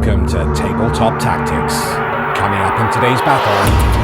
Welcome to Tabletop Tactics. Coming up in today's battle,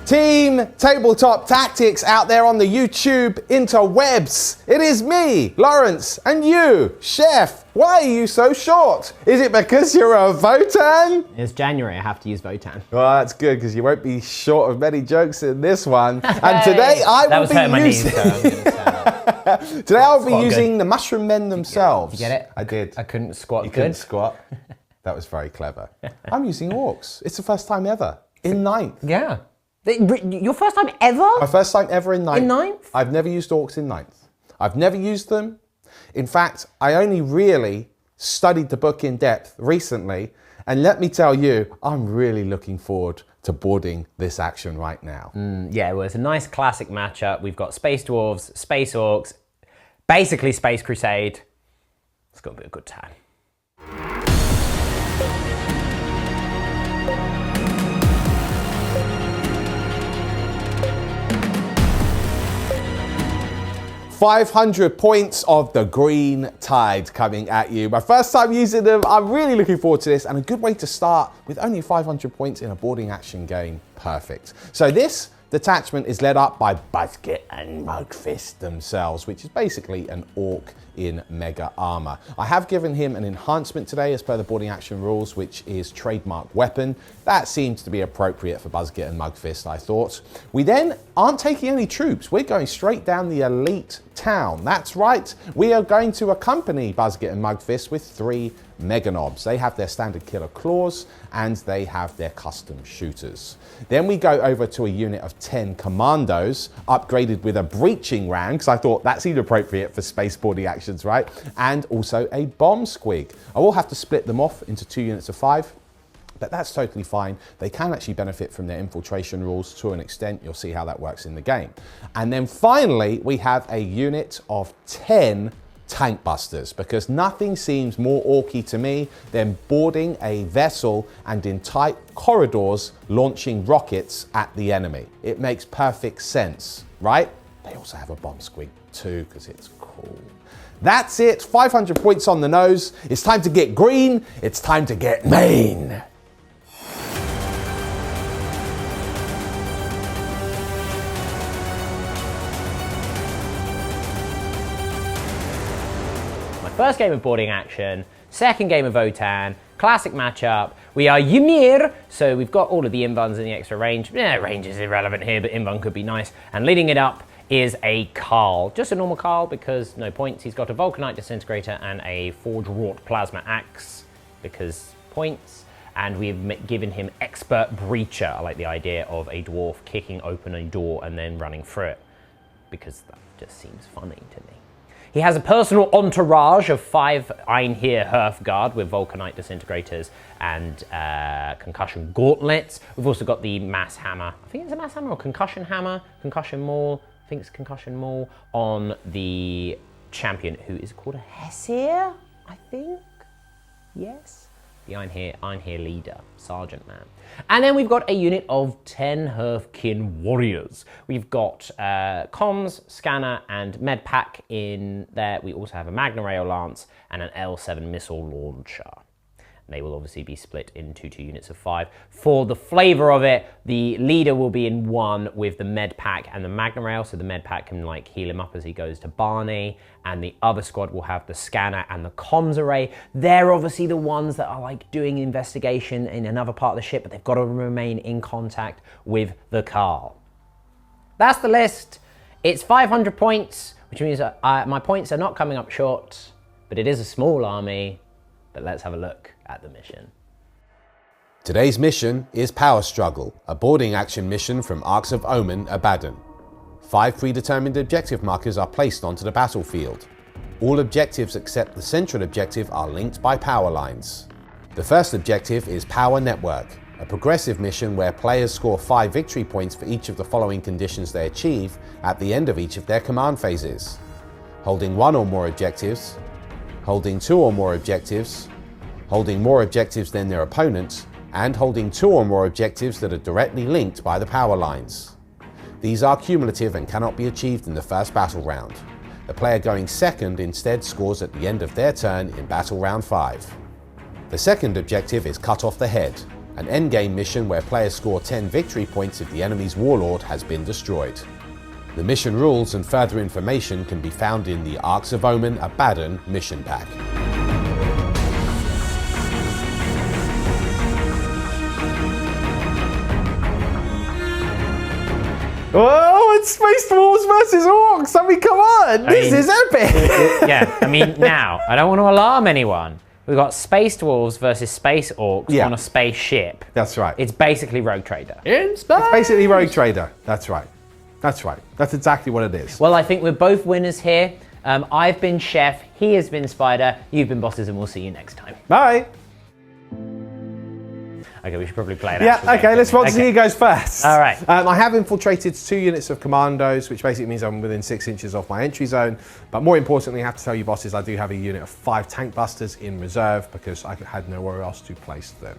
Team Tabletop Tactics out there on the YouTube interwebs. It is me, Lawrence, and you, Chef. Why are you so short? Is it because you're a Votann? It's January, I have to use Votann. Well, that's good because you won't be short of many jokes in this one. And today I will be using... Today I'll be using the Mushroom Men themselves. You get it? I did. I couldn't squat You good. couldn't squat. That was very clever. I'm using Orks. It's the first time ever. In 9th. Yeah. Your first time ever? My first time ever in 9th. In 9th? I've never used Orks in 9th. I've never used them. In fact, I only really studied the book in depth recently. And let me tell you, I'm really looking forward to boarding this action right now. Yeah, well, it's a nice classic matchup. We've got Space Dwarves, Space Orks, basically Space Crusade. It's going to be a good time. 500 points of the green tide coming at you. My first time using them, I'm really looking forward to this, and a good way to start with only 500 points in a boarding action game. Perfect. So this detachment is led up by Buzzkit and Mugfist themselves, which is basically an orc in mega armor. I have given him an enhancement today as per the boarding action rules, which is trademark weapon. That seems to be appropriate for Buzzkit and Mugfist, I thought. We then aren't taking any troops. We're going straight down the elite town. That's right. We are going to accompany Buzzkit and Mugfist with 3 Meganobs. They have their standard killer claws and they have their custom shooters. Then we go over to a unit of 10 commandos, upgraded with a breaching ram, because I thought that seemed appropriate for space boarding actions, right? And also a bomb squig. I will have to split them off into 2 units of 5. But that's totally fine. They can actually benefit from their infiltration rules to an extent. You'll see how that works in the game. And then finally, we have a unit of 10 tank busters, because nothing seems more orky to me than boarding a vessel and in tight corridors launching rockets at the enemy. It makes perfect sense, right? They also have a bomb squig too, because it's cool. That's it, 500 points on the nose. It's time to get green. It's time to get main. First game of boarding action, second game of Votann, classic matchup. We are Ymir, so we've got all of the invuns and the extra range. Range is irrelevant here, but invun could be nice. And leading it up is a Carl, just a normal Carl because no points. He's got a Vulcanite Disintegrator and a Forge-wrought Plasma Axe because points. And we've given him Expert Breacher. I like the idea of a dwarf kicking open a door and then running through it because that just seems funny to me. He has a personal entourage of 5 Einhir Hearthguard with Vulcanite Disintegrators and Concussion Gauntlets. We've also got the Mass Hammer. I think it's a Mass Hammer or Concussion Hammer, Concussion Maul. I think it's Concussion Maul on the champion, who is called a Hesir, I think. Yes. The Einhir leader, Sergeant Man. And then we've got a unit of 10 Hearthkin warriors. We've got comms, scanner, and med pack in there. We also have a Magna Rail Lance and an L7 missile launcher. They will obviously be split into 2 units of 5. For the flavor of it, the leader will be in 1 with the med pack and the Magna Rail, so the med pack can like heal him up as he goes to Barney, and the other squad will have the scanner and the comms array. They're obviously the ones that are like doing investigation in another part of the ship, but they've got to remain in contact with the Carl. That's the list. It's 500 points, which means my points are not coming up short, but it is a small army. But let's have a look at the mission. Today's mission is Power Struggle, a boarding action mission from Arks of Omen, Abaddon. 5 predetermined objective markers are placed onto the battlefield. All objectives except the central objective are linked by power lines. The first objective is Power Network, a progressive mission where players score 5 victory points for each of the following conditions they achieve at the end of each of their command phases: holding 1 or more objectives, holding 2 or more objectives, holding more objectives than their opponents, and holding 2 or more objectives that are directly linked by the power lines. These are cumulative and cannot be achieved in the first battle round. The player going second instead scores at the end of their turn in battle round 5. The second objective is Cut Off the Head, an endgame mission where players score 10 victory points if the enemy's warlord has been destroyed. The mission rules and further information can be found in the Orks of Omen Abaddon mission pack. Oh, it's Space Dwarves versus Orks! I mean, come on! This is epic! Yeah, I mean, now, I don't want to alarm anyone. We've got Space Dwarves versus Space Orks on a spaceship. That's right. It's basically Rogue Trader. It's basically Rogue Trader. That's right. That's right. That's exactly what it is. Well, I think we're both winners here. I've been Chef, he has been Spider, you've been Bosses, and we'll see you next time. Bye! Okay, we should probably play it. Yeah, okay, let's watch who goes first. All right. I have infiltrated 2 units of commandos, which basically means I'm within 6 inches of my entry zone. But more importantly, I have to tell you, Bosses, I do have a unit of 5 tank busters in reserve because I had nowhere else to place them.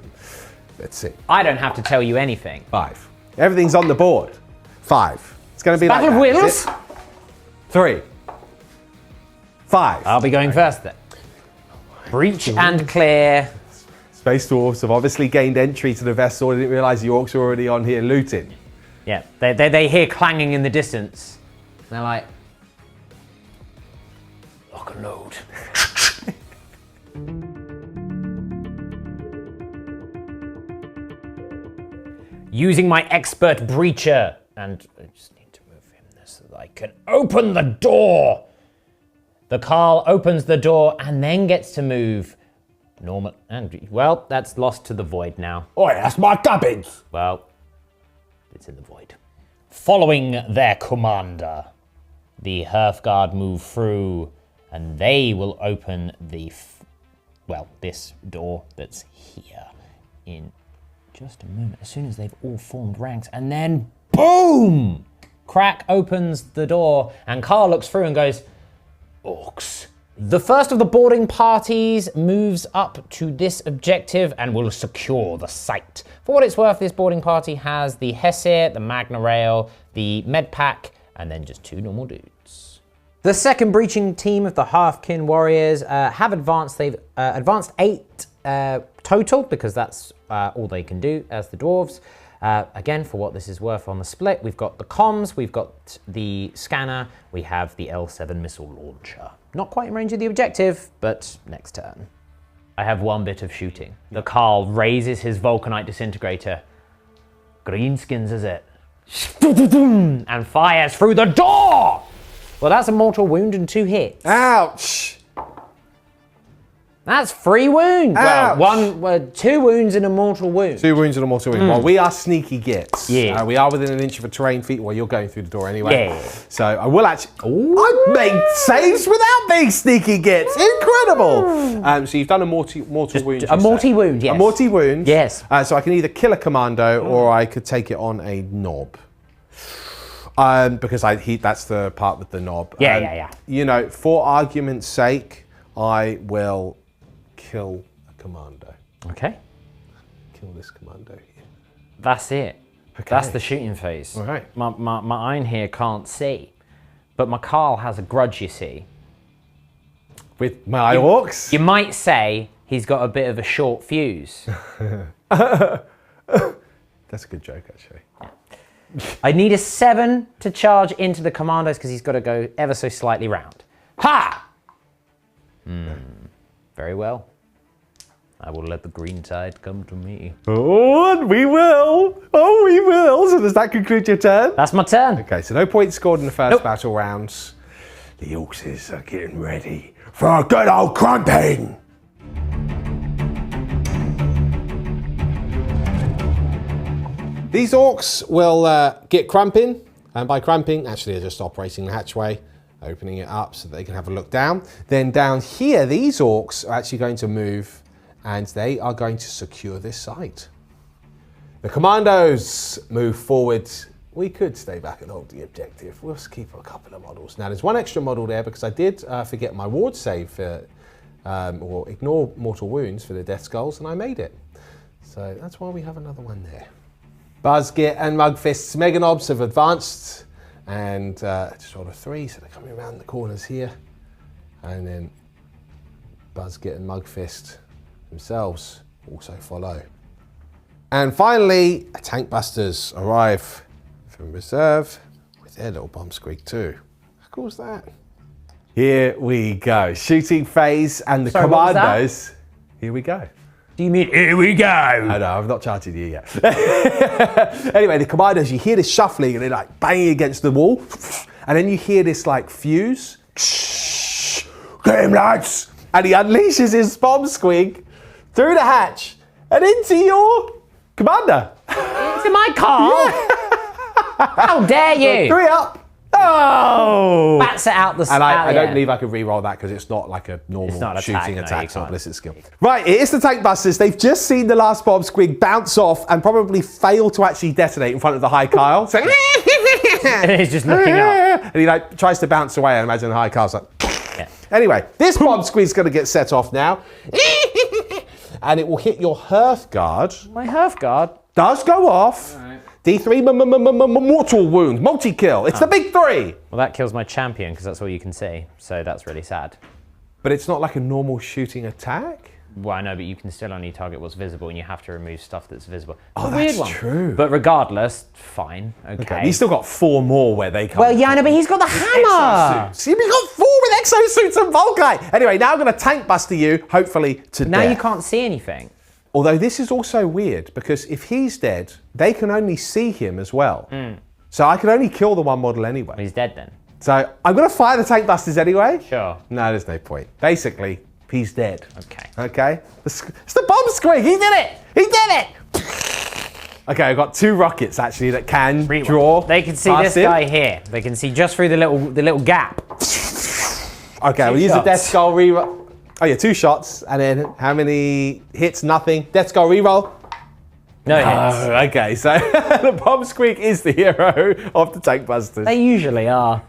Let's see. I don't have to tell you anything. 5. Everything's on the board. 5. It's going to be Battle of Wheels. 3. 5. I'll be going first then. Breach and clear. Space Dwarves have obviously gained entry to the vessel. They didn't realise the Orks were already on here looting. Yeah, they hear clanging in the distance. They're like, lock and load. Using my expert breacher. And I just need to move him this so that I can open the door. The Carl opens the door and then gets to move. Normal, and well, that's lost to the void now. Oh, that's my cabbage. Well, it's in the void. Following their commander, the Hearthguard move through, and they will open the, this door that's here in just a moment, as soon as they've all formed ranks, and then boom! Crack opens the door, and Carl looks through and goes, Orks. The first of the boarding parties moves up to this objective and will secure the site. For what it's worth, this boarding party has the Hesir, the Magna Rail, the Medpack, and then just 2 normal dudes. The second breaching team of the Hearthkin Warriors have advanced. They've advanced 8 total, because that's all they can do as the Dwarves. Again, for what this is worth on the split, we've got the comms, we've got the scanner, we have the L7 missile launcher. Not quite in range of the objective, but next turn. I have 1 bit of shooting. The Carl raises his Vulcanite disintegrator. Greenskins, is it? And fires through the door! Well, that's a mortal wound and 2 hits. Ouch! That's 3 wounds. Ouch. Well, 2 wounds and a mortal wound. 2 wounds and a mortal wound. Well, we are sneaky gits. Yeah. We are within an inch of a terrain feat. Well, you're going through the door anyway. Yeah. So I will actually. I made saves without being sneaky gits. Incredible. So you've done a mortal wound. A morty wound, yes. A morty wound. Yes. So I can either kill a commando or I could take it on a knob. Because that's the part with the knob. Yeah. You know, for argument's sake, I will kill a commando. Okay. Kill this commando here. That's it. Okay. That's the shooting phase. All right. My iron here can't see. But my Carl has a grudge, you see. With my Orks? You might say he's got a bit of a short fuse. That's a good joke, actually. I need a 7 to charge into the commandos because he's got to go ever so slightly round. Ha! Very well. I will let the green tide come to me. Oh, we will. Oh, we will. So does that conclude your turn? That's my turn. Okay, so no points scored in the first battle rounds. The Orks are getting ready for a good old crumping. These Orks will get cramping, and by cramping, actually they're just operating the hatchway. Opening it up so they can have a look down. Then down here, these orcs are actually going to move and they are going to secure this site. The commandos move forward. We could stay back and hold the objective. We'll just keep a couple of models. Now there's one extra model there because I did forget my ward save for, or ignore mortal wounds for the death skulls, and I made it. So that's why we have another one there. Buzzgit and Mugfist's Meganobs have advanced. And just order 3, so they're coming around the corners here. And then Buzzgit and Mugfist themselves also follow. And finally, Tank Busters arrive from reserve with their little bomb squig too. How cool is that? Here we go. Shooting phase and the commandos. Here we go. Do you mean here we go? I know, I've not charged you yet. Anyway, the commandos, you hear this shuffling and they're like banging against the wall. And then you hear this like fuse. Get him, lads! And he unleashes his bomb squig through the hatch and into your commander. Into my car? How dare you? 3 up. Oh! Bats it out the And I don't believe I could re-roll that because it's not like a normal shooting attack. It's not ballistic skill. Right, it is the Tank Busters. They've just seen the last bomb squig bounce off and probably fail to actually detonate in front of the High Kyle. So, and he's just looking up. And he like tries to bounce away. I imagine the High Kyle's like... Yeah. Anyway, this bomb squig's going to get set off now. And it will hit your Hearthguard. My Hearthguard does go off. D3 mortal wound, multi-kill. It's the big 3. Well, that kills my champion because that's all you can see. So that's really sad. But it's not like a normal shooting attack? Well, I know, but you can still only target what's visible and you have to remove stuff that's visible. Oh, that's true. But regardless, fine, okay. He's still got 4 more where they come Well, yeah, I know, but he's got the hammer. See, we've got 4 with exosuits and Volkite. Anyway, now I'm going to Tank Buster you, hopefully to death. Now you can't see anything. Although this is also weird because if he's dead, they can only see him as well. So I can only kill the one model anyway. Well, he's dead then. So I'm going to fire the Tank Busters anyway. Sure. No, there's no point. Basically, he's dead. Okay. Okay? It's the bomb squig. He did it. He did it. Okay, I've got 2 rockets actually that can draw. They can see this guy here. They can see just through the little gap. Okay, we'll use the Death Skull reroll. Oh yeah, 2 shots, and then how many hits? Nothing. Death Skull reroll. No hits. Okay, so the bomb squig is the hero of the Tank Busters. They usually are.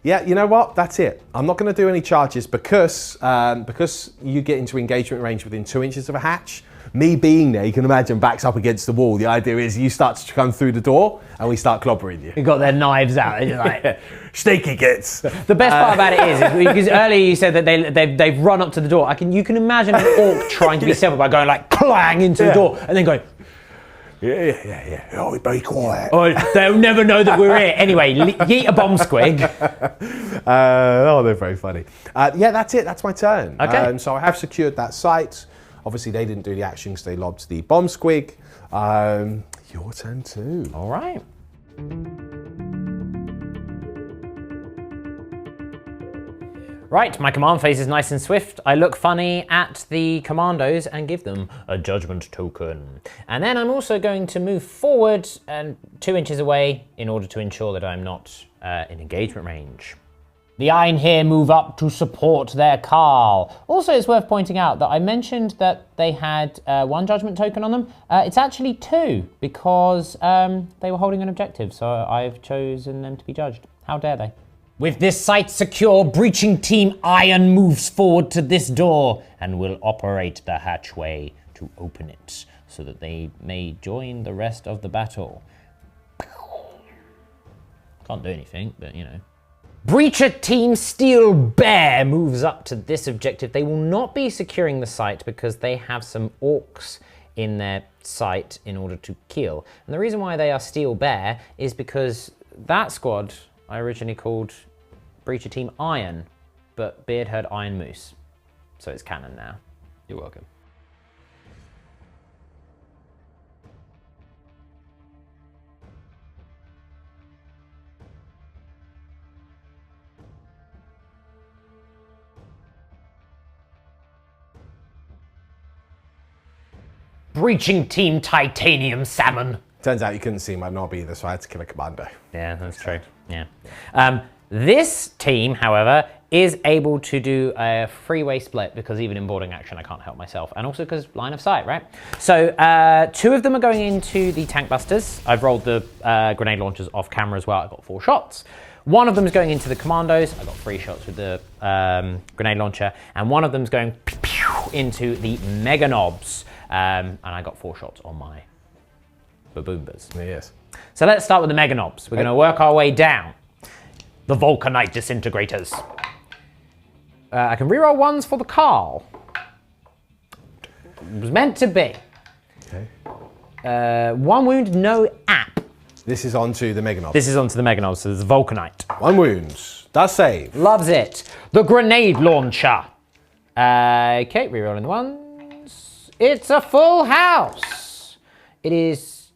Yeah, you know what? That's it. I'm not going to do any charges because you get into engagement range within 2 inches of a hatch. Me being there, you can imagine, backs up against the wall. The idea is you start to come through the door and we start clobbering you. You've got their knives out. And you're like, sneaky gits. The best part about it is because earlier you said that they've run up to the door. You can imagine an orc trying to be simple by going like clang into the door and then going. Yeah. Oh, be quiet. Oh, they'll never know that we're here. Anyway, yeet a bomb squig. They're very funny. Yeah, that's it. That's my turn. Okay. So I have secured that site. Obviously, they didn't do the action because they lobbed the bomb squig. Your turn too. All right. Right, my command phase is nice and swift. I look funny at the commandos and give them a judgment token. And then I'm also going to move forward and 2 inches away in order to ensure that I'm not in engagement range. The Ein here move up to support their Carl. Also, it's worth pointing out that I mentioned that they had 1 judgment token on them. It's actually 2 because they were holding an objective, so I've chosen them to be judged. How dare they? With this site secure, breaching team Iron moves forward to this door and will operate the hatchway to open it so that they may join the rest of the battle. Can't do anything, but you know. Breacher team Steel Bear moves up to this objective. They will not be securing the site because they have some orcs in their site in order to kill. And the reason why they are Steel Bear is because that squad I originally called Breacher Team Iron, but Beard heard Iron Moose. So it's canon now. You're welcome. Breaching Team Titanium Salmon. Turns out you couldn't see my knob either, so I had to kill a commando. Yeah, that's true. Yeah. This team, however, is able to do a freeway split because even in boarding action, I can't help myself. And also because line of sight, right? So 2 of them are going into the tank busters. I've rolled the grenade launchers off camera as well. I got 4 shots. 1 of them is going into the commandos. I got 3 shots with the grenade launcher. And 1 of them is going into the mega knobs. And I got 4 shots on my baboombas. Yes. So let's start with the mega knobs. We're going to work our way down. The Vulcanite disintegrators. I can reroll 1s for the Carl. It was meant to be. Okay. 1 wound, no app. This is onto the Mega Knob. This is onto the mega knobs, so there's the Vulcanite. 1 wound. Does save. Loves it. The grenade launcher. Okay, rerolling the 1s. It's a full house. It is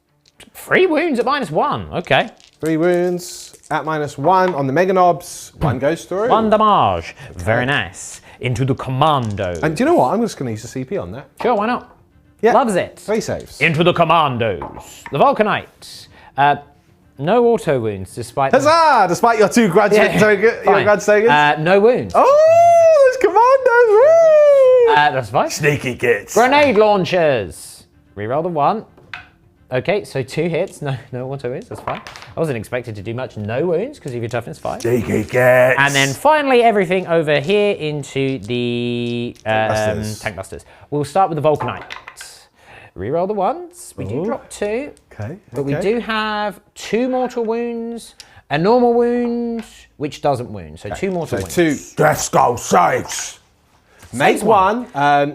3 wounds at -1. Okay. 3 wounds at -1 on the Mega Knobs. 1 goes through. 1 damage. Okay. Very nice. Into the commando. And do you know what? I'm just going to use the CP on that. Sure, why not? Yeah. Loves it. 3 saves. Into the commandos. The Vulcanite. No auto wounds, despite... Huzzah! Despite your 2 grudge tokens. No wounds. Oh, those commandos! Woo! That's fine. Sneaky kids. Grenade launchers. Reroll the 1. Okay, so 2 hits, no auto wounds, that's fine. I wasn't expected to do much, no wounds, because of your toughness 5. Sneaky kids. And then finally, everything over here into the tank busters. We'll start with the Vulcanite. Reroll the 1s. We do drop 2. Okay. But we do have 2 mortal wounds, a normal wound, which doesn't wound. So 2 mortal wounds. 2 Death Skull saves. Makes 1.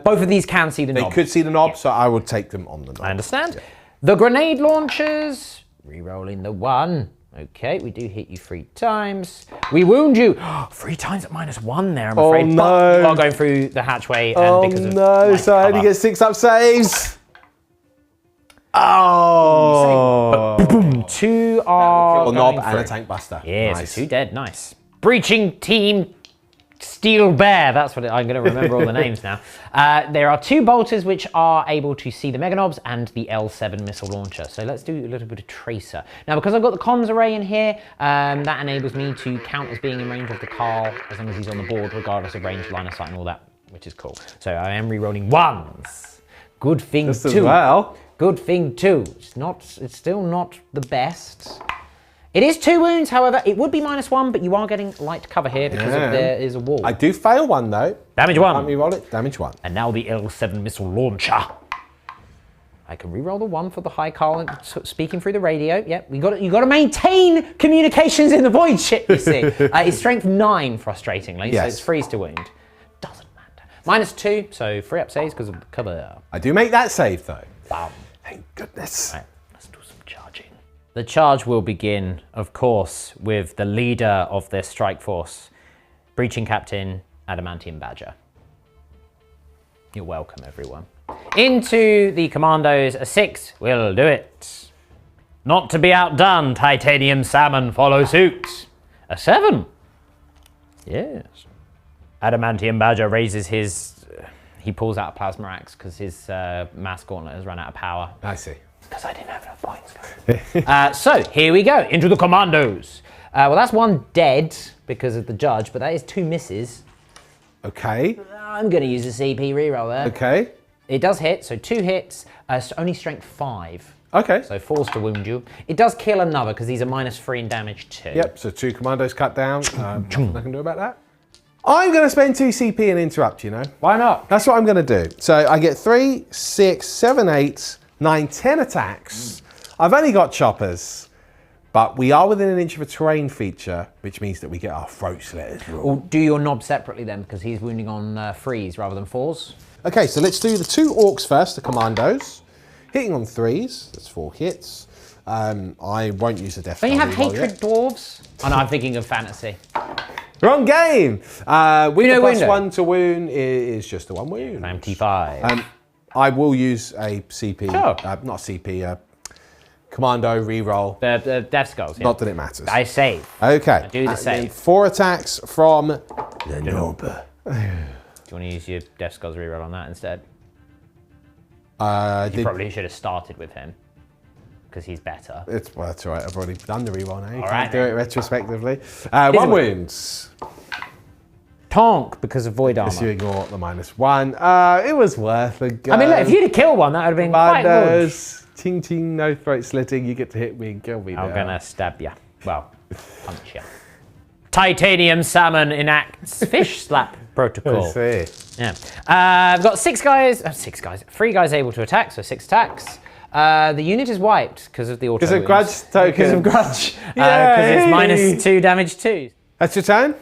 Both of these can see the knob. They could see the knob, so I would take them on the knob. I understand. Yeah. The grenade launchers. Rerolling the 1. Okay, we do hit you 3 times. We wound you 3 times at -1 there, I'm afraid. Oh no. But you are going through the hatchway and because of no, so I only get 6 up saves. Oh. Boom, 2 are A knob going and a through. tank buster. Yeah, Nice. so 2 dead, nice. Breaching team Steel Bear, that's what I'm going to remember all the names now. There are 2 bolters which are able to see the mega knobs and the L7 missile launcher. So let's do a little bit of tracer. Now, because I've got the comms array in here, that enables me to count as being in range of the Carl as long as he's on the board, regardless of range, line of sight and all that, which is cool. So I am re-rolling 1s. Good thing Just 2. as well. Good thing 2. It's still not the best. It is 2 wounds, however, it would be -1, but you are getting light cover here because there is a wall. I do fail 1 though. Damage 1. Can't re-roll it. Damage 1. And now the L7 missile launcher. I can re-roll the 1 for the high Carl speaking through the radio. Yep, you got to maintain communications in the void ship, you see. It's strength 9, frustratingly, yes. so it's freeze to wound. Doesn't matter. -2, so 3 up saves because of the cover. I do make that save though. Bam. Thank goodness. Right, let's do some charging. The charge will begin, of course, with the leader of this strike force, Breaching Captain Adamantium Badger. You're welcome, everyone. Into the commandos, a 6 will do it. Not to be outdone, Titanium Salmon follow suit. A 7. Yes. Adamantium Badger raises his... He pulls out a plasma axe because his mass gauntlet has run out of power. I see. Because I didn't have enough points. So, here we go, into the commandos. Well, that's 1 dead because of the judge, but that is 2 misses. Okay. I'm going to use a CP reroll there. Okay. It does hit, so 2 hits, only strength 5. Okay. So 4's to wound you. It does kill another because these are -3 in damage too. Yep, so 2 commandos cut down. Nothing I can do about that. I'm going to spend 2 CP and interrupt, you know. Why not? That's what I'm going to do. So I get 3, 6, 7, 8, 9, 10 attacks. I've only got choppers, but we are within an inch of a terrain feature, which means that we get our throat slitters. Or do your knob separately then, because he's wounding on 3s rather than 4s. Okay, so let's do the 2 orcs first, the commandos. Hitting on 3s, that's 4 hits. I won't use the death. Don't you have reroll hatred yet. dwarves? Oh no, I'm thinking of fantasy. Wrong game! With the window. +1 to wound is just a 1 wound. 95. I will use a CP, Sure. not CP, commando reroll. The death skulls, yeah. Not that it matters. I save. Okay. I do the And save. then 4 attacks from the knob. Do you want to use your death skulls reroll on that instead? You Did probably should have started with him. because he's better. Well, that's all right. I've already done the reroll now. You All can't right, do then. it retrospectively. 1 wounds. Tonk because of void armor. Just you ignore the -1. It was worth a go. I mean, look, if you'd have killed one, that would have been quite good. Ting ting, no throat slitting. You get to hit me and kill me. I'm gonna stab you. Well, punch you. Titanium salmon enacts fish slap protocol. I see. Yeah. I've got 6 guys. 6 guys. 3 guys able to attack, so 6 attacks. The unit is wiped because of the auto. Because of grudge token. Because of grudge. Because it's -2 damage 2. That's your turn?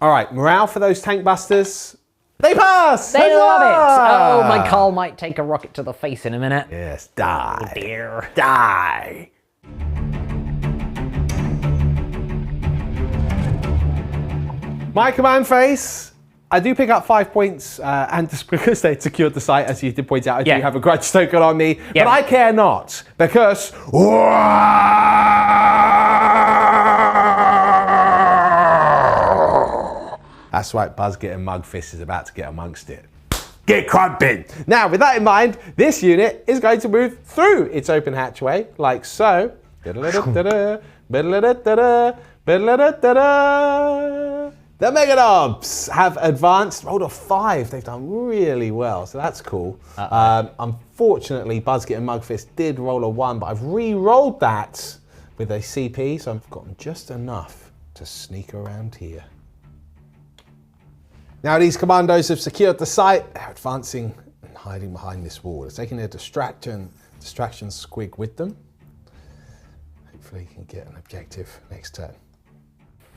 All right, morale for those tank busters. They pass! They love it! Huzzah! Oh, my Carl might take a rocket to the face in a minute. Yes, die. Oh dear. Die. My command phase. I do pick up 5 points, and just because they secured the site, as you did point out, I do have a grudge token on me, but I care not, because... That's right, Buzzget and Mugfist is about to get amongst it. Get crumping! Now, with that in mind, this unit is going to move through its open hatchway, like so. The Meganobs have advanced, rolled a 5. They've done really well, so that's cool. Unfortunately, Buzzget and Mugfist did roll a 1, but I've re-rolled that with a CP, so I've gotten just enough to sneak around here. Now these commandos have secured the site. They're advancing and hiding behind this wall. They're taking their distraction squig with them. Hopefully you can get an objective next turn.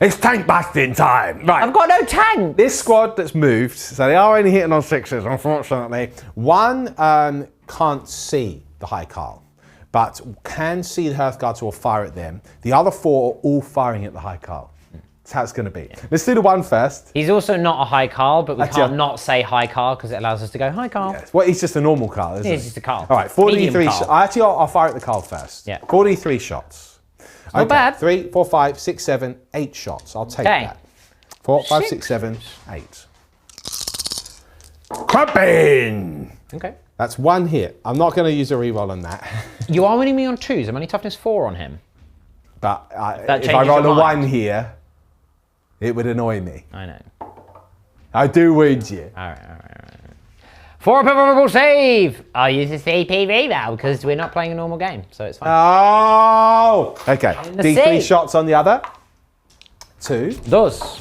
It's tank busting time! Right. I've got no tank! This squad that's moved, so they are only hitting on 6s, unfortunately. 1 can't see the High Carl, but can see the Hearthguards who will fire at them. The other 4 are all firing at the High Carl. That's how it's going to be. Let's do the 1 first. He's also not a High Carl, but we can't not say High Carl because it allows us to go High Carl. Yes. Well, he's just a normal Carl, isn't he? He's just a Carl. All right, 43 shots. Actually, I'll fire at the Carl first. Yeah. 43 shots. Not bad. 3, 4, 5, 6, 7, 8 shots. I'll take that. 4, 5, 6, 7, 8. Crumping! Okay. That's 1 hit. I'm not going to use a reroll on that. You are winning me on 2s. I'm only toughness 4 on him. But if I roll a 1 here, it would annoy me. I know. I do wound you. All right. For a favorable save, I'll use the CP reroll because we're not playing a normal game, so it's fine. Oh! Okay. D3 shots on the other. 2. Those.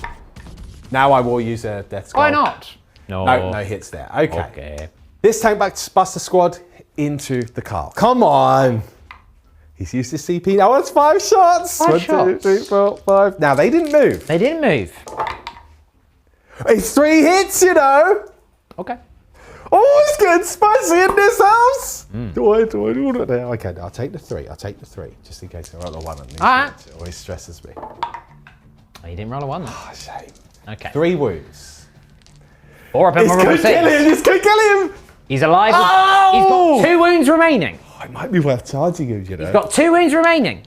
Now I will use a death skull. Why not? No hits there. Okay. Okay. This tank buster squad into the Carl. Come on. He's used his CP. Now that's 5 shots. 5 shots. 1, 2, 3, 4, 5. Now they didn't move. They didn't move. It's 3 hits, you know. Okay. Oh, it's getting spicy in this house. Do I do it now? Okay, I'll take the 3. I'll take the 3, just in case I roll a 1 on these. Alright. It always stresses me. Oh, you didn't roll a 1 then. Oh, shame. Okay. 3 wounds. For a favorable save. This could kill him. He's alive. Oh! He's got 2 wounds remaining. Oh, it might be worth charging him, you know. He's got 2 wounds remaining.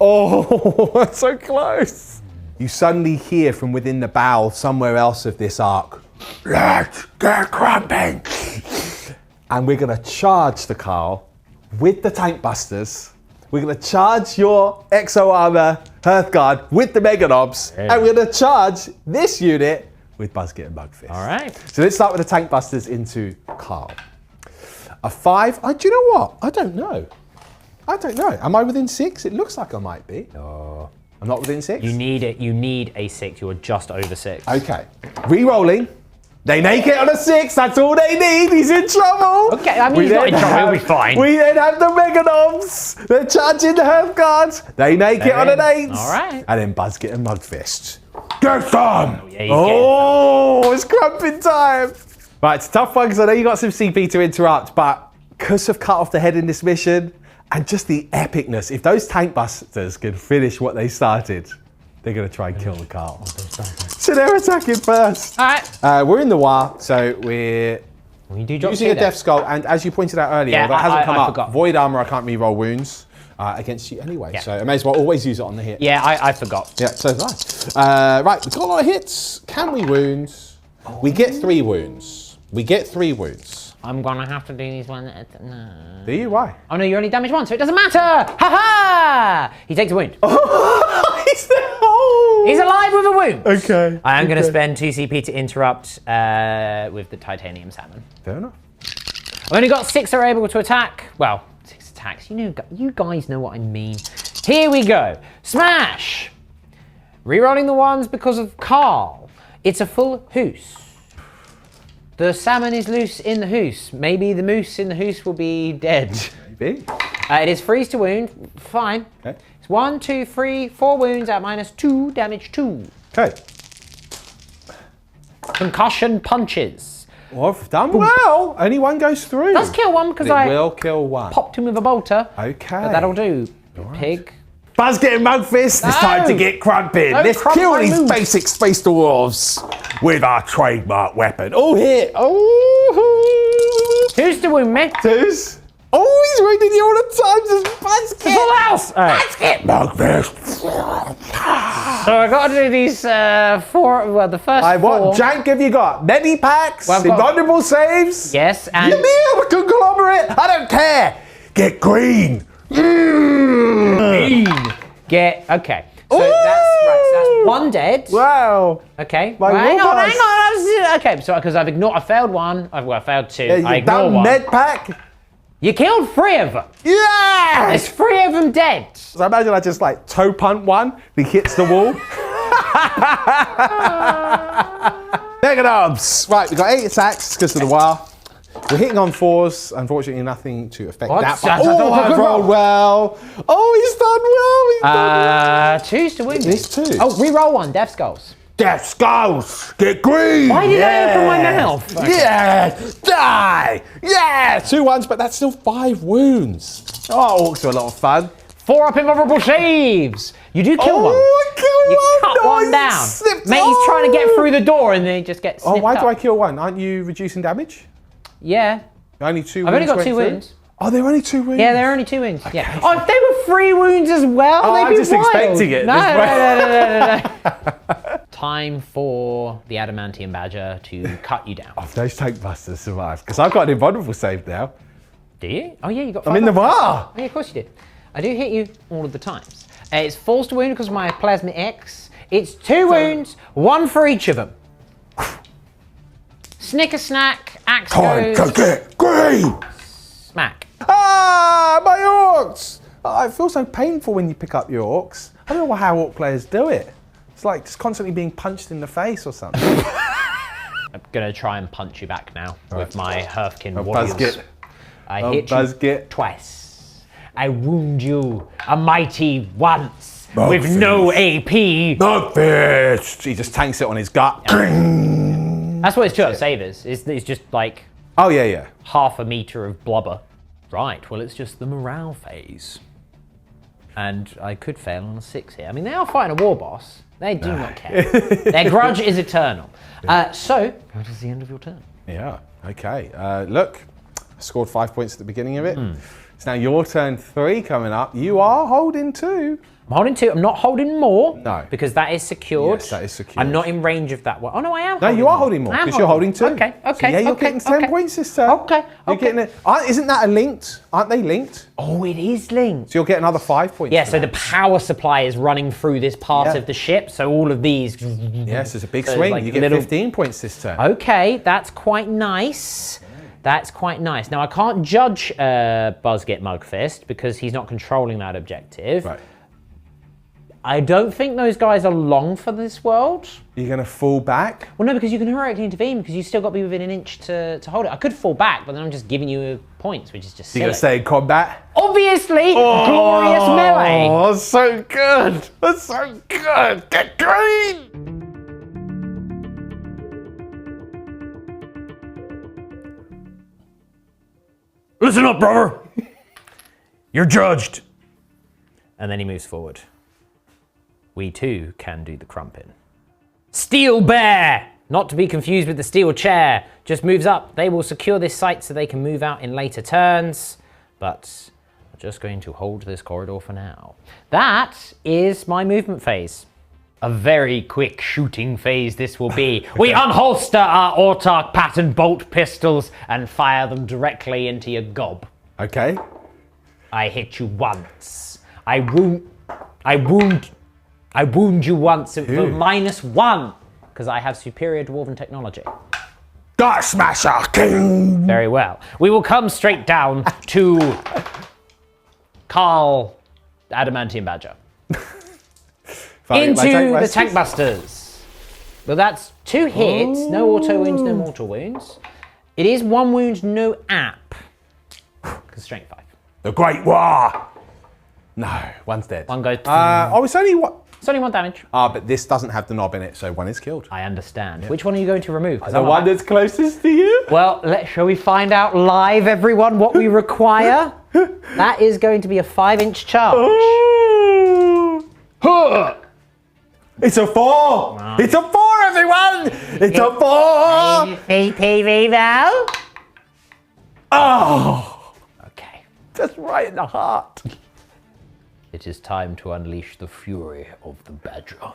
Oh, that's so close. You suddenly hear from within the bowel somewhere else of this arc, let's get crumping. And we're going to charge the Carl with the tank busters. We're going to charge your Exo Armor Hearthguard with the Meganobs. And we're going to charge this unit with Buzzget and Mugfist. All right. So let's start with the tank busters into Carl. A 5. Do you know what? I don't know. Am I within 6? It looks like I might be. No. I'm not within 6? You need it. You need a 6. You're just over 6. Okay. Re-rolling. They make it on a 6. That's all they need. He's in trouble. Okay, I mean, he's not in trouble. He'll be fine. We then have the Meganobs. They're charging the Hearthguards. They make it on an 8. All right. And then Buzzget and Mugfist. Get some. Yeah, it's crumping time. Right, it's a tough one because I know you got some CP to interrupt, but because of cut off the head in this mission and just the epicness, if those tank busters can finish what they started, they're going to try and kill the Carl. So they're attacking first. All right. We're in the war, so we're using a death skull, and as you pointed out earlier, that hasn't come up. Forgot. Void armor, I can't re-roll wounds against you anyway, so I may as well always use it on the hit. Yeah, I forgot. Yeah, so nice. Right, we've got a lot of hits. Can we wound? We get 3 wounds. I'm gonna have to do these ones. No. Do you? Why? Oh no, you only damaged one, so it doesn't matter! Ha ha! He takes a wound. He's alive with a wound. Okay. I am going to spend 2 CP to interrupt with the titanium salmon. Fair enough. I've only got 6 that are able to attack. Well, 6 attacks. You guys know what I mean. Here we go. Smash! Rerolling the ones because of Carl. It's a full hoose. The salmon is loose in the hoose. Maybe the moose in the hoose will be dead. Maybe. It is freeze to wound. Fine. Okay. 1, 2, 3, 4 wounds at -2, damage 2. Okay. Concussion punches. Well, I've done well. Only one goes through. Does kill one because I will kill one. popped him with a bolter. Okay. But that'll do, Right. pig. Buzz getting Mugfist. It's time to get crumping. Don't Let's crump kill my these moves. basic space dwarves with our trademark weapon. Oh, hit. Oh. Who's to wound me? Twos. Oh, he's wounding you all the time. Just Buzzkit. Full house. Buzzkit. Mugfist. So I got to do these 4. Well, the first 4. What jank have you got? Medi packs? Well, I've got- Invulnerable saves? Yes, and Give me a conglomerate. I don't care. Get green. get okay. So that's right. So that's 1 dead. Wow. Okay. My Well, hang on. warpass. Okay. So because I failed 1. I failed 2. Yeah, I you ignore done 1. med pack? You killed 3 of them. Yeah! There's 3 of them dead. So I imagine I just like toe punt one, he hits the wall. Megadubs! Right, we've got 8 attacks because of the wire. We're hitting on 4s, unfortunately nothing to affect What? that. That's But, not I've good rolled well. Oh, he's done well, he's done well. 2's to win. These 2. Oh, re-roll 1. Death skulls. Death skulls! Get green! Why did I open my mouth? Okay. Yeah! Die! Yeah! 2 1s, but that's still 5 wounds. Oh, orcs are a lot of fun. 4 up invulnerable saves. You do kill one. I killed You one! cut No, one he down. slipped Mate, he's trying to get off. through the door and then he just gets Oh, snipped why do I up. kill one? Aren't you reducing damage? Yeah. Only 2 I've wounds. only got went 2 through? wounds. Oh, they're only 2 wounds? Yeah, they're only 2 wounds. Yeah. Oh, if they were 3 wounds as well, Oh, they'd I'm be just wild. expecting it. No, Just no. Time for the adamantium badger to cut you down. Oh, if those tank busters survive. Because I've got an invulnerable save now. Do you? Oh yeah, you got 5 I'm in the up. bar. Oh yeah, of course you did. I do hit you all of the times. It's forced to wound because of my plasma X. It's 2 wounds, 1 for each of them. Snicker snack, axe Time goes, to get green. smack. Ah, my orcs. Oh, it feels so painful when you pick up your orcs. I don't know how orc players do it. It's like just constantly being punched in the face or something. I'm gonna try and punch you back now with my Herfkin Oh, warriors. Buzzkit. I Oh, hit Buzzkit. you twice. I wound you a mighty once Bug with no AP. Mugfist. He just tanks it on his gut. That's what his 2-up save is. It's just like Oh, yeah, yeah. half a meter of blubber. Right, well, it's just the morale phase. And I could fail on a 6 here. I mean, they are fighting a war boss. They do not care. Their grudge is eternal. So, that is the end of your turn. Yeah, okay. Look, I scored 5 points at the beginning of it. It's now your turn 3 coming up. You are holding 2. I'm holding 2. I'm not holding more. No. Because that is secured. Yes, that is secured. I'm not in range of that one. Oh, no, I am. No, you are holding more I am because you're holding 2. Okay, So, okay. yeah, you're okay, getting 10 okay. points this turn. Okay, You're okay. getting it. Isn't that a linked? Aren't they linked? Oh, it is linked. So you'll get another 5 points. Yeah, for so that. the power supply is running through this part Yeah. of the ship. So all of these. Yes, it's a big So it's swing. like You get little- 15 points this turn. Okay, that's quite nice. That's quite nice. Now, I can't judge Buzzget Mugfist because he's not controlling that objective. Right. I don't think those guys are long for this world. You're going to fall back. Well, no, because you can heroically intervene because you still got to be within an inch to hold it. I could fall back, but then I'm just giving you points, which is just You're silly. going to stay in combat. Obviously, glorious melee. Oh, that's so good. That's so good. Get green. Listen up, brother. You're judged. And then he moves forward. We too can do the crumping. Steel bear! Not to be confused with the steel chair. Just moves up. They will secure this site so they can move out in later turns. But I'm just going to hold this corridor for now. That is my movement phase. A very quick shooting phase this will be. We unholster our Autark pattern bolt pistols and fire them directly into your gob. Okay. I hit you once. I wound you once for -1 because I have superior dwarven technology. Dart Smasher King. Very well. We will come straight down to Carl Adamantium Badger. Into the tank busters. Well, that's 2 hits, no auto wounds, no mortal wounds. It is 1 wound, no app. Because strength 5. The Great War. No, one's dead. 1 goes. Oh, it's only what? It's only 1 damage. But this doesn't have the knob in it, so 1 is killed. I understand. Which one are you going to remove? The one that's closest to you. Well, shall we find out live, everyone, what we require? That is going to be a 5-inch charge. Oh. It's a 4! No. It's a 4, everyone! It's a 4! CP reroll. Oh! Okay. Just right in the heart. It is time to unleash the fury of the Badger.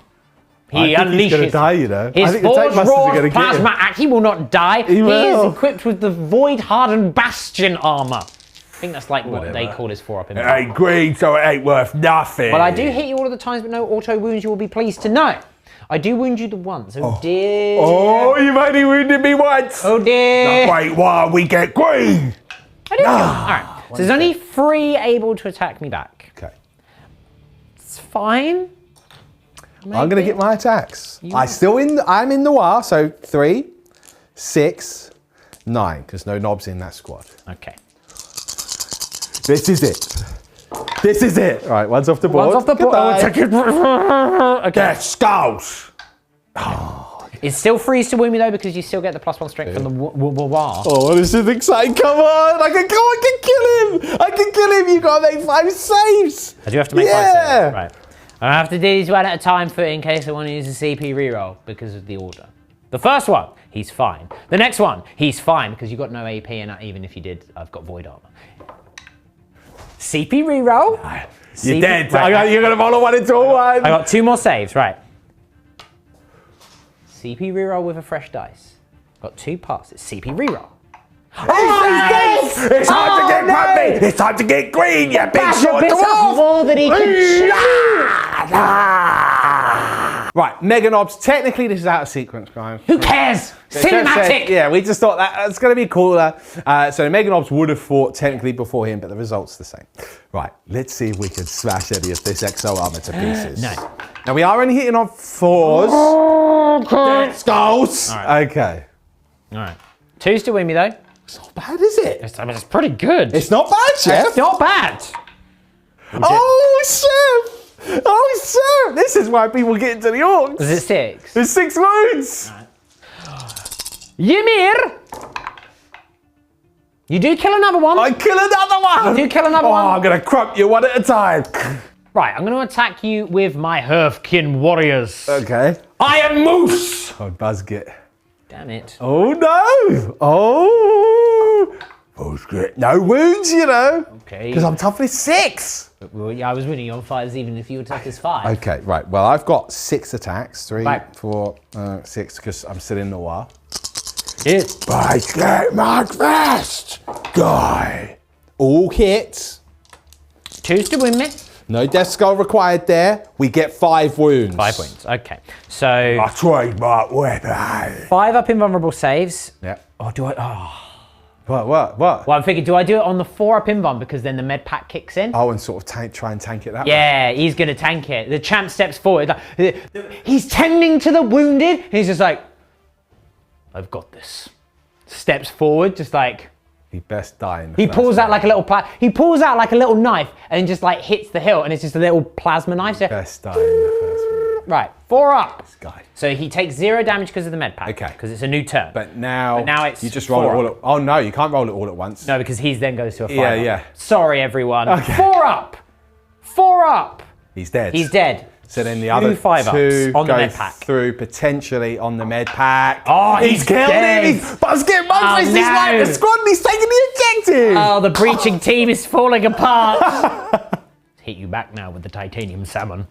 He unleashes. He's gonna die, you know. His Forge Roar Plasma Axe. He will not die. He is equipped with the Void Hardened Bastion armor. I think that's like what they call his 4-up in. It ain't green, so it ain't worth nothing. Well, I do hit you all of the times, but no auto wounds. You will be pleased to know. I do wound you the once. Oh dear. Oh, you've only wounded me once. Oh dear. The Great War, we get green. I do. All right. So there's only 3 able to attack me back. Okay. It's fine. Maybe. I'm gonna get my attacks. I'm in noir, so 3, 6, 9, because no knobs in that squad. Okay. This is it. This is it. All right, one's off the board. One's off the board. Okay. Death skulls. Oh. It still frees to wound me though because you still get the +1 strength from the war. Oh, this is exciting. Come on. I can kill him. I can kill him. You gotta make 5 saves. I do have to make 5 saves. Right. I have to do these 1 at a time in case I want to use a CP reroll because of the order. The first one, he's fine. The next one, he's fine because you got no AP and even if you did, I've got void armor. CP reroll. You're dead. Right. You're going to follow 1 into 1. I got 2 more saves, right. CP reroll with a fresh dice. Got 2 passes. CP reroll. Oh, he's dead! It's time to get puppy! It's time to get green, you big short dwarf! More than he can Right, Mega Knobs. Technically, this is out of sequence, guys. Who cares? Cinematic! Yeah, we just thought that's going to be cooler. So Mega Knobs would have fought technically before him, but the result's the same. Right, let's see if we can smash any of this exo armor to pieces. No. Now, we are only hitting on 4s. Death skulls. Right. Okay. All right. 2's to win me, though. It's not bad, is it? It's pretty good. It's not bad, Chef. It's not bad. Oh, Chef! Oh, Chef! This is why people get into the Orks. Was it 6? There's 6 wounds. Right. Ymir! You do kill another one. I kill another one. You do kill another one. I'm going to crump you 1 at a time. Right, I'm going to attack you with my Hearthkin warriors. Okay. Iron Moose! Oh, Buzzgit. Damn it. Oh, no. Oh. Buzzgit. No wounds, you know. Okay. Because I'm toughness 6. Well, yeah, I was winning on 5s even if you were toughness 5. Okay, right. Well, I've got 6 attacks. 3, 4, 6, because I'm still in noir. Buzzgit McFest. Guy. All hits. 2's to win me. No death skull required there. We get 5 wounds. 5 wounds. Okay. So. I trademark weapon. 5 up invulnerable saves. Yeah. Oh, do I? Oh. What? Well, I'm thinking, do I do it on the 4 up invuln because then the med pack kicks in? Oh, and sort of try and tank it that way. Yeah, he's going to tank it. The champ steps forward. He's tending to the wounded. He's just like, I've got this. Steps forward, just like. He best die in the He pulls out like a little he pulls out like a little knife and just like hits the hilt and it's just a little plasma knife. So, best die in the first one. Right, 4 up. This guy. So he takes 0 damage because of the med pack. Okay. Because it's a new turn. But now it's you just roll it all at, oh no, you can't roll it all at once. No, because he then goes to a 5 Yeah, up. yeah. Sorry, everyone. Okay. 4 up. 4 up. He's dead. He's dead. So then the other 5 2 on the go med pack. through potentially on the med pack. Oh, he's killed dead. him. Buzzgit Mugfist, he's no. like the squad and he's taking the objective. Oh, the breaching team is falling apart. Hit you back now with the titanium salmon.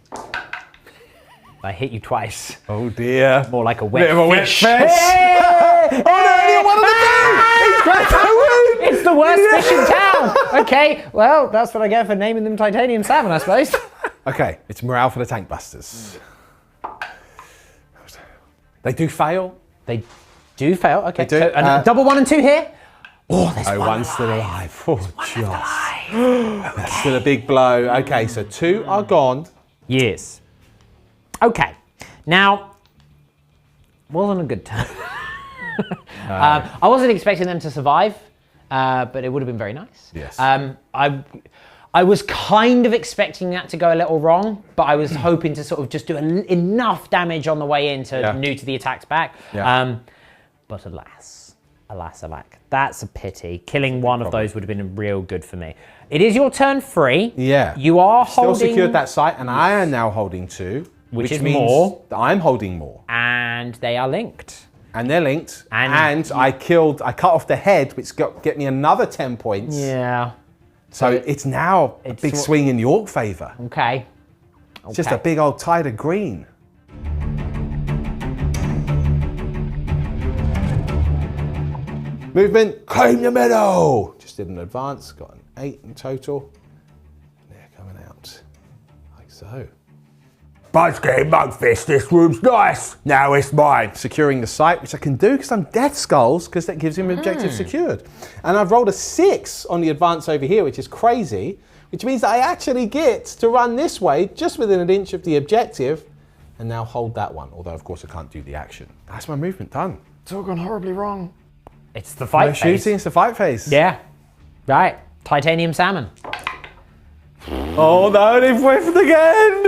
I hit you twice. Oh dear. More like a wet Bit of a wet fish. fish. Hey! Oh no, only one of the two! He's grabbed a wound! It's the worst fish in town. Okay, well, that's what I get for naming them titanium salmon, I suppose. Okay, it's morale for the tank busters. They do fail. They do fail. Okay, They do. so double 1 and 2 here. Oh, there's Oh, one one's still alive. Oh, just. That's still a big blow. Okay, so 2 are gone. Yes. Okay. Now, wasn't a good turn. I wasn't expecting them to survive, but it would have been very nice. Yes. I was kind of expecting that to go a little wrong, but I was hoping to sort of just do enough damage on the way in to neuter the attacks back. Yeah. But alas, alack. That's a pity. Killing one of those would have been real good for me. It is your turn 3. Yeah. You are Still holding... secured that site, and I am now holding 2. Which is means more. that I'm holding more. And they are linked. And they're linked. And I cut off the head, which get me another 10 points. Yeah. So it's now a big swing in your favour. Okay. It's just a big old tide of green. Movement, claim the middle. Just did an advance, got an 8 in total. They're coming out like so. Buzzgate Mugfish, this room's nice. Now it's mine. Securing the site, which I can do because I'm Death Skulls, because that gives him objective secured. And I've rolled a 6 on the advance over here, which is crazy, which means that I actually get to run this way, just within an inch of the objective, and now hold that one. Although, of course, I can't do the action. That's my movement done. It's all gone horribly wrong. It's the fight No phase. shooting, it's the fight phase. Yeah. Right. Titanium salmon. Oh no, they've whiffed again.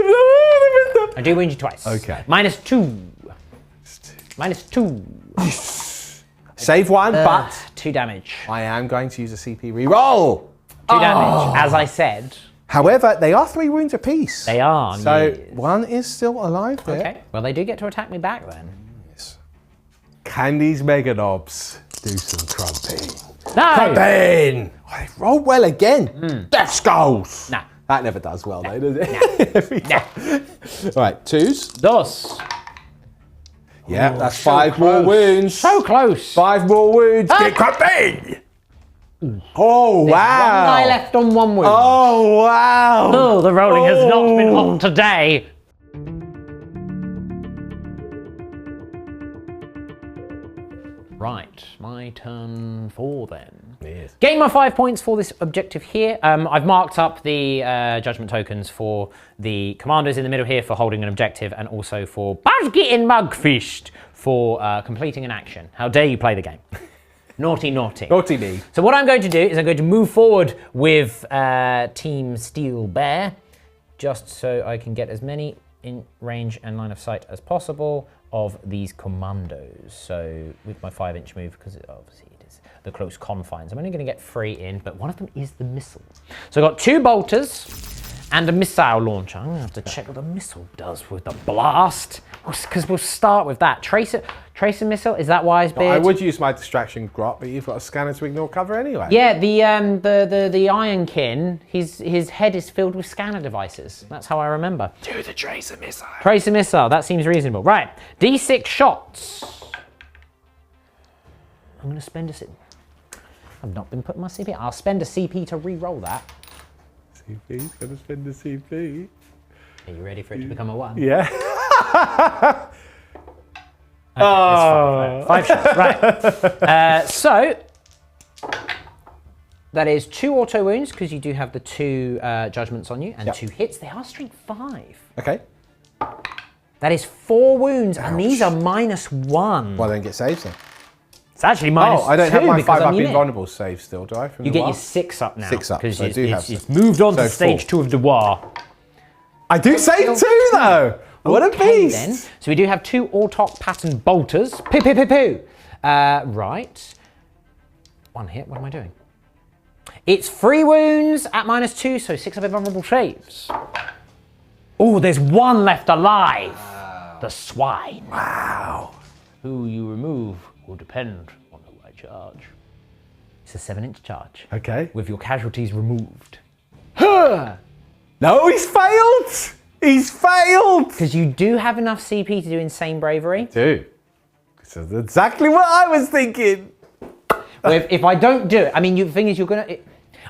I do wound you twice. Okay. -2. -2. Save 1, but 2 damage. I am going to use a CP reroll. 2 damage, as I said. However, they are 3 wounds apiece. They are. So yes. 1 is still alive there. Okay. Well, they do get to attack me back then. Yes. Candy's Mega Knobs. Do some crumping. No! Crumping! Oh, they rolled well again. Death Skulls! Nah. That never does well though, does it? Every time. All right, 2s. Dos. Yeah, that's 5 more wounds. So close. 5 more wounds. Get crumping! Oh, One wow. guy left on 1 wound. Oh, wow. Oh, the rolling has not been on today. Right, my turn 4 then. Yes. Gain my 5 points for this objective here. I've marked up the judgment tokens for the commandos in the middle here for holding an objective, and also for getting mugfished for completing an action. How dare you play the game? Naughty, naughty. Naughty me. So what I'm going to do is I'm going to move forward with Team Steel Bear, just so I can get as many in range and line of sight as possible of these commandos. So with my 5-inch move, because obviously it is the close confines, I'm only going to get 3 in, but one of them is the missile. So I've got 2 bolters and a missile launcher. I'm going to have to check what the missile does with the blast, because we'll start with that. Tracer missile, is that wise, Beard? I would use my distraction grot, but you've got a scanner to ignore cover anyway. Yeah, the Ironkin, his head is filled with scanner devices. That's how I remember. Do the tracer missile. Tracer missile, that seems reasonable. Right, D6 shots. I'm going to spend I've not been putting my CP. I'll spend a CP to re-roll that. CP's going to spend the CP. Are you ready for it to become a 1? Yeah. Okay, it's 5 shots, right. So, that is 2 auto wounds, because you do have the 2 judgments on you, and 2 hits. They are strength 5. Okay. That is 4 wounds, and these are -1. Well, then get saves then. It's actually -2. Oh, I don't have my 5 up unit. invulnerable save still, do I? From You the get war? your 6 up now. 6 up, because so I do have it's some. moved on So to stage 4. 2 of the war. I do save 2 though. What a Okay, beast. then. So we do have 2 Ortok pattern bolters. Poo, poo, poo, poo. Right. 1 hit, what am I doing? It's 3 wounds at -2, so 6 of invulnerable saves. Oh, there's 1 left alive. Wow. The swine. Wow. Who you remove will depend on who I charge. It's a 7-inch charge. Okay. With your casualties removed. No, he's failed. He's failed! Because you do have enough CP to do insane bravery. Dude, this is exactly what I was thinking. Well, if I don't do it, I mean, the thing is,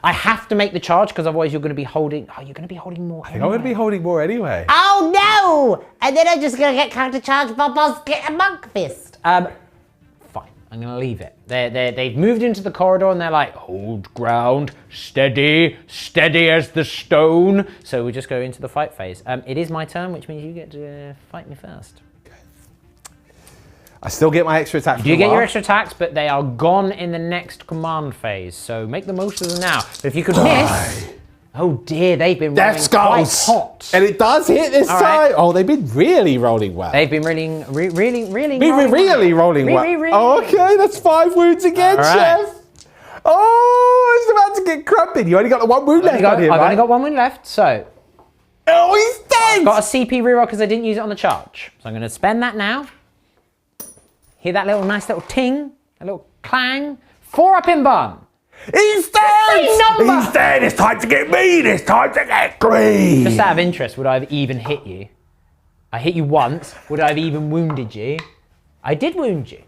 I have to make the charge because otherwise you're going to be holding. Oh, you're going to be holding more. I'm going to be holding more anyway. Oh no! And then I'm just going to get counter charged by Basket and Monk Fist. Fine, I'm going to leave it. They've moved into the corridor and they're like, hold ground, steady, steady as the stone. So we just go into the fight phase. It is my turn, which means you get to fight me first. I still get my extra attack. You get your extra attacks, but they are gone in the next command phase. So make the most of them now. But if you could miss, oh dear, they've been rolling quite hot. And it does hit this time. Right. Oh, they've been really rolling well. They've been really rolling well. Oh, okay, that's 5 wounds again, Chef. Oh, it's about to get crumping. You only got the 1 wound left on him, I've right? only got 1 wound left, so. Oh, he's dead. Got a CP reroll because I didn't use it on the charge. So I'm going to spend that now. Hear that nice little ting, a little clang. 4 up in bun. He's dead! He's dead! It's time to get mean! It's time to get green! Just out of interest, would I have even hit you? I hit you once. Would I have even wounded you? I did wound you.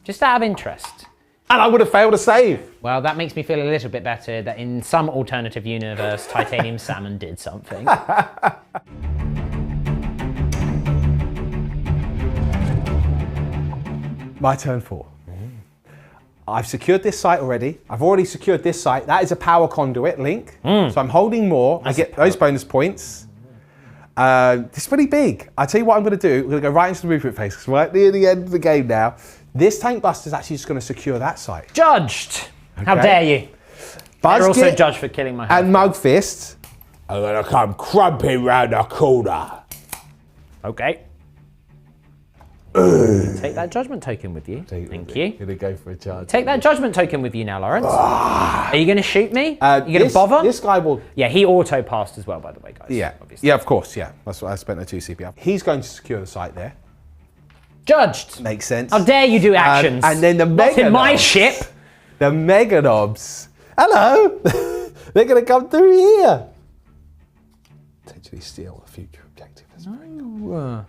Just out of interest. And I would have failed a save. Well, that makes me feel a little bit better that in some alternative universe, Titanium Salmon did something. My turn 4. I've secured this site already. I've already secured this site. That is a power conduit link. So I'm holding more. I get those bonus points. This is pretty big. I'll tell you what I'm going to do. We're going to go right into the movement phase because we're right near the end of the game now. This tank buster is actually just going to secure that site. Judged. Okay. How dare you? You're also judged for killing my and Mugfist are going to come crumping round the corner. Okay. Take that judgment token with you. Thank you. Gonna go for a charge. Take that judgment token with you now, Lawrence. Are you going to shoot me? Are you going to bother? This guy will. Yeah, he auto passed as well, by the way, guys. Yeah, obviously. Yeah, of course. Yeah, that's what I spent the 2 CP. He's going to secure the site there. Judged. Makes sense. How dare you do actions? And then the Not in my ship. The Mega Knobs. Hello. They're going to come through here. Potentially steal the future objective. That's very cool.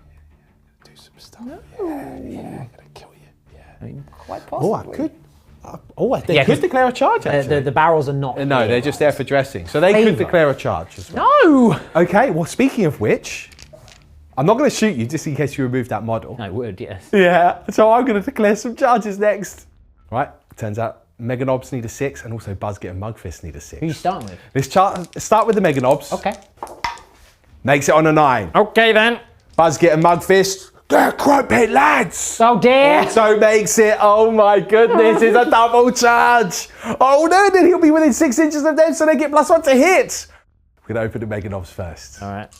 Do some stuff. No. Yeah, gonna kill you. Yeah. I mean, quite possibly. Oh, I could. They could declare a charge. Actually, the barrels are not. No, they're just there for dressing, so they could declare a charge as well. No. Okay. Well, speaking of which, I'm not going to shoot you just in case you remove that model. I would, yes. Yeah. So I'm going to declare some charges next. Right. Turns out Mega Knobs need a 6, and also Buzzget and Mugfist need a 6. Who are you starting with? Let's start with the Mega Knobs. Okay. Makes it on a 9. Okay then. Buzzget and Mugfist. Get crumpet, lads! Oh dear! So makes it, oh my goodness, it's a double charge! Oh no, then he'll be within 6 inches of them, so they get +1 to hit! We're gonna open the Mega Knobs first. Alright.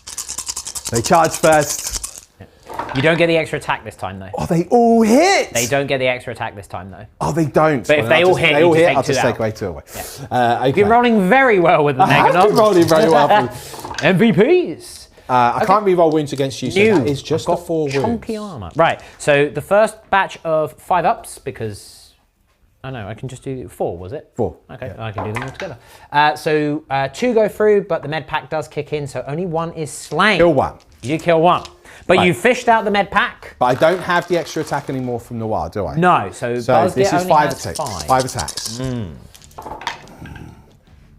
They charge first. You don't get the extra attack this time though. Oh, they all hit! They don't get the extra attack this time though. Oh, they don't. But if they all hit, I'll just take away 2 away. Yeah. You've been rolling very well with the Mega Knobs. I've been rolling very well. MVPs! I can't reroll wounds against you, so that is just a 4 wounds. Chunky armor. Right, so the first batch of 5 ups, because, oh no, I can just do 4, was it? 4. Okay, yeah. I can do them all together. So 2 go through, but the med pack does kick in, so only 1 is slain. Kill 1. You do kill 1. But you fished out the med pack. But I don't have the extra attack anymore from Noir, do I? No, so this is 5 attacks. 5 attacks.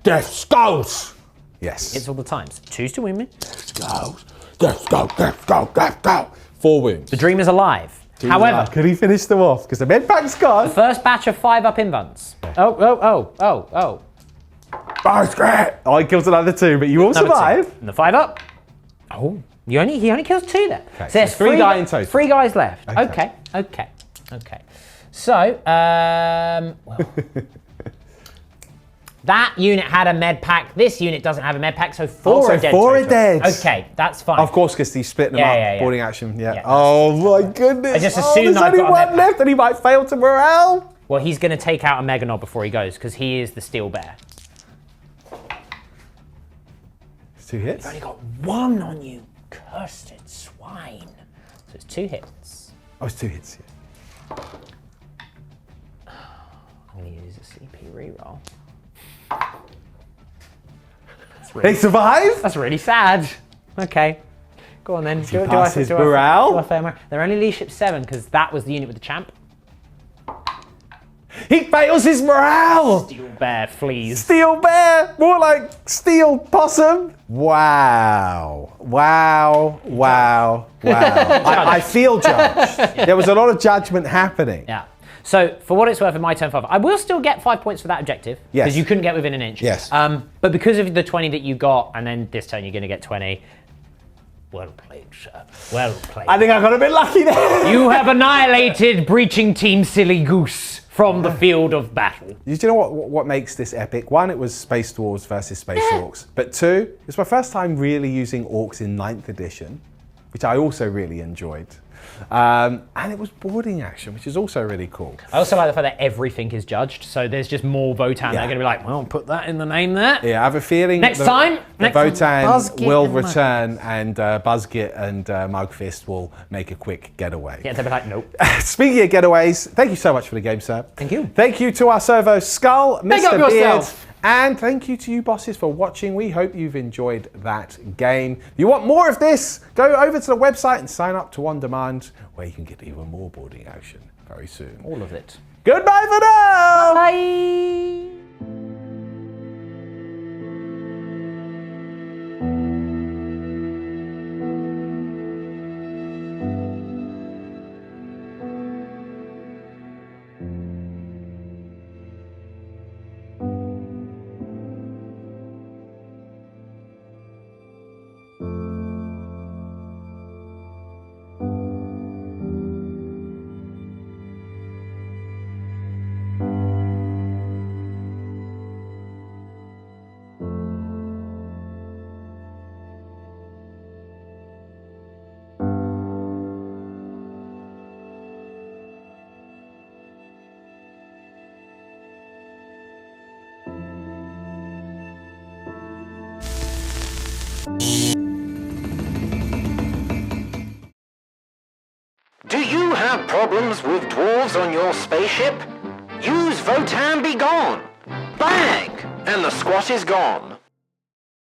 Death Skulls! Yes. It's all the times. Choose to win me. Death go. 4 wounds. The dream is alive. However, could he finish them off? Because the med pack's gone. First batch of 5 up invuns. Oh. Oh, he kills another 2, but you all survive. And the 5 up. Oh, he only kills 2 then. Okay, so there's 3 guys in total. 3 guys left. Okay. So, well, that unit had a med pack. This unit doesn't have a med pack, so 4 are dead. 4 are dead. Okay, that's fine. Of course, because he's splitting them up. Yeah. Boarding action. Yeah. Oh my goodness. I just assumed there's I've only got a 1 med left, and he might fail to morale. Well, he's going to take out a Mega Knob before he goes, because he is the steel bear. It's 2 hits. You've only got 1 on you, cursed swine. So it's 2 hits. Oh, it's 2 hits. Yeah. I'm going to use a CP reroll. They survive? That's really sad. Okay. Go on then. He passes morale? They're only leadership 7 because that was the unit with the champ. He fails his morale! Steel bear flees. Steel bear! More like steel possum. Wow. Wow. Wow. Wow. I feel judged. Yeah. There was a lot of judgment happening. Yeah. So, for what it's worth in my turn 5, I will still get 5 points for that objective. Yes. Because you couldn't get within an inch. Yes. But because of the 20 that you got, and then this turn you're going to get 20. Well played, sir. Well played. I think I got a bit lucky there. You have annihilated breaching team Silly Goose from the field of battle. Do you know what makes this epic? One, it was Space Dwarves versus Space Orks. But two, it's my first time really using Orks in 9th edition, which I also really enjoyed. And it was boarding action, which is also really cool. I also like the fact that everything is judged, so there's just more Votann. They're going to be like, well, put that in the name there. Yeah, I have a feeling Votann will return and Buzzgit and Mugfist will make a quick getaway. Yeah, they'll be like, nope. Speaking of getaways, thank you so much for the game, sir. Thank you. Thank you to our servo Skull, Make up Mr. Beard, yourself. and thank you to you bosses for watching. We hope you've enjoyed that game. If you want more of this, go over to the website and sign up to On Demand, where you can get even more boarding action very soon. All of it. Goodbye for now! Bye! Do you have problems with dwarves on your spaceship? Use Votann Be Gone. Bang! And the squat is gone.